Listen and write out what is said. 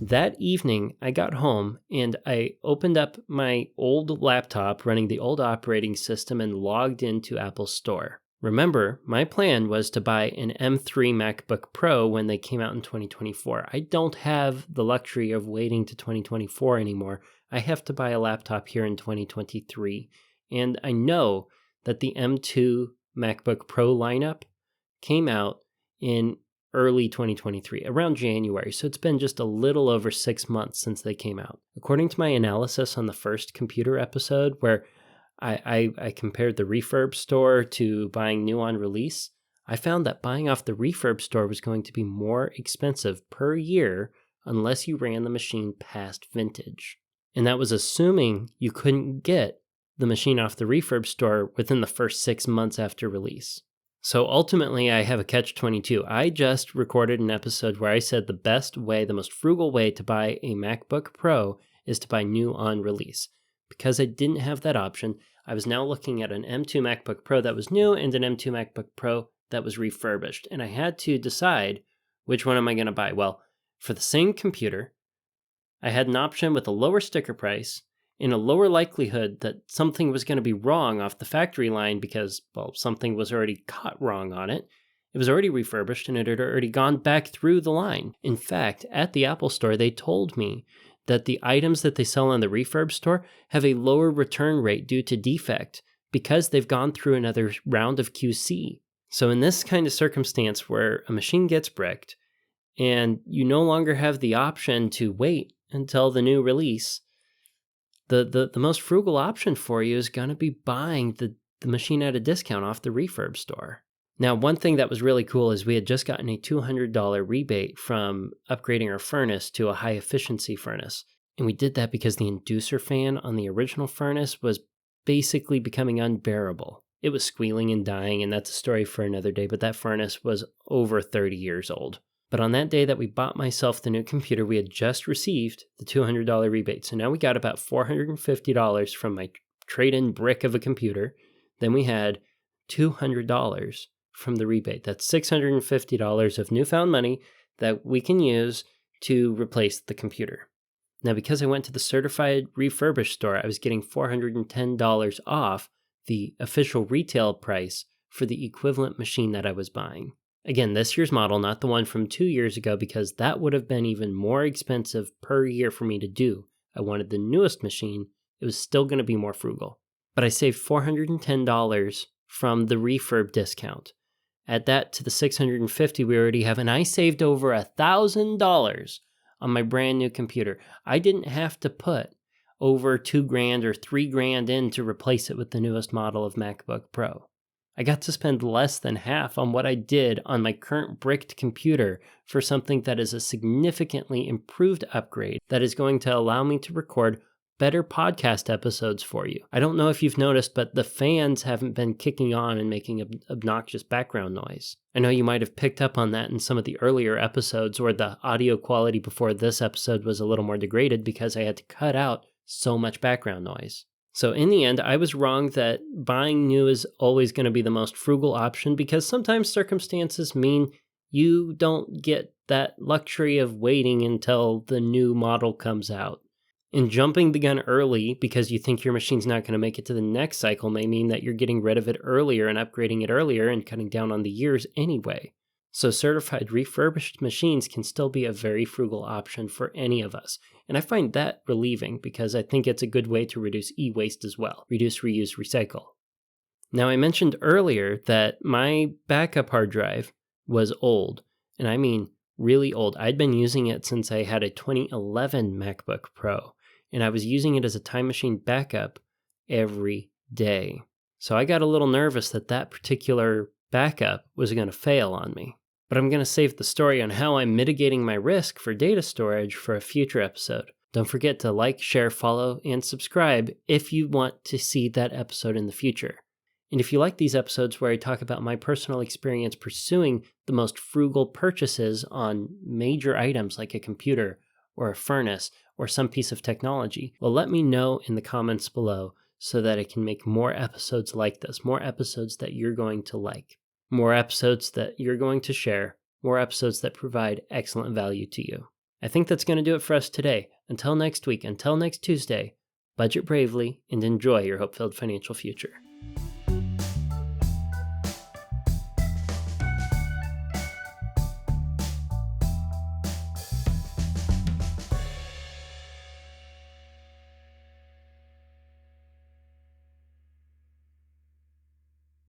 That evening, I got home and I opened up my old laptop running the old operating system and logged into Apple's store. Remember, my plan was to buy an M3 MacBook Pro when they came out in 2024. I don't have the luxury of waiting to 2024 anymore. I have to buy a laptop here in 2023. And I know that the M2 MacBook Pro lineup came out in early 2023, around January, so it's been just a little over 6 months since they came out. According to my analysis on the first computer episode, where I compared the refurb store to buying new on release, I found that buying off the refurb store was going to be more expensive per year unless you ran the machine past vintage. And that was assuming you couldn't get the machine off the refurb store within the first 6 months after release. So ultimately, I have a catch-22. I just recorded an episode where I said the best way, the most frugal way to buy a MacBook Pro is to buy new on release. Because I didn't have that option, I was now looking at an M2 MacBook Pro that was new and an M2 MacBook Pro that was refurbished. And I had to decide, which one am I going to buy? Well, for the same computer, I had an option with a lower sticker price and a lower likelihood that something was going to be wrong off the factory line because, well, something was already caught wrong on it. It was already refurbished and it had already gone back through the line. In fact, at the Apple Store, they told me that the items that they sell in the refurb store have a lower return rate due to defect because they've gone through another round of QC. So in this kind of circumstance where a machine gets bricked and you no longer have the option to wait until the new release, the most frugal option for you is going to be buying the machine at a discount off the refurb store. Now, one thing that was really cool is we had just gotten a $200 rebate from upgrading our furnace to a high-efficiency furnace. And we did that because the inducer fan on the original furnace was basically becoming unbearable. It was squealing and dying, and that's a story for another day, but that furnace was over 30 years old. But on that day that we bought myself the new computer, we had just received the $200 rebate. So now we got about $450 from my trade-in brick of a computer. Then we had $200 from the rebate. That's $650 of newfound money that we can use to replace the computer. Now, because I went to the certified refurbished store, I was getting $410 off the official retail price for the equivalent machine that I was buying. Again, this year's model, not the one from 2 years ago, because that would have been even more expensive per year for me to do. I wanted the newest machine. It was still going to be more frugal. But I saved $410 from the refurb discount. Add that to the $650 we already have, and I saved over $1,000 on my brand new computer. I didn't have to put over $2,000 or $3,000 in to replace it with the newest model of MacBook Pro. I got to spend less than half on what I did on my current bricked computer for something that is a significantly improved upgrade that is going to allow me to record better podcast episodes for you. I don't know if you've noticed, but the fans haven't been kicking on and making obnoxious background noise. I know you might have picked up on that in some of the earlier episodes, or the audio quality before this episode was a little more degraded because I had to cut out so much background noise. So in the end, I was wrong that buying new is always going to be the most frugal option because sometimes circumstances mean you don't get that luxury of waiting until the new model comes out. And jumping the gun early because you think your machine's not going to make it to the next cycle may mean that you're getting rid of it earlier and upgrading it earlier and cutting down on the years anyway. So certified refurbished machines can still be a very frugal option for any of us. And I find that relieving because I think it's a good way to reduce e-waste as well. Reduce, reuse, recycle. Now, I mentioned earlier that my backup hard drive was old, and I mean really old. I'd been using it since I had a 2011 MacBook Pro, and I was using it as a time machine backup every day. So I got a little nervous that that particular backup was going to fail on me. But I'm going to save the story on how I'm mitigating my risk for data storage for a future episode. Don't forget to like, share, follow, and subscribe if you want to see that episode in the future. And if you like these episodes where I talk about my personal experience pursuing the most frugal purchases on major items like a computer or a furnace or some piece of technology, well, let me know in the comments below so that I can make more episodes like this, more episodes that you're going to like, more episodes that you're going to share, more episodes that provide excellent value to you. I think that's going to do it for us today. Until next week, until next Tuesday, budget bravely and enjoy your hope-filled financial future.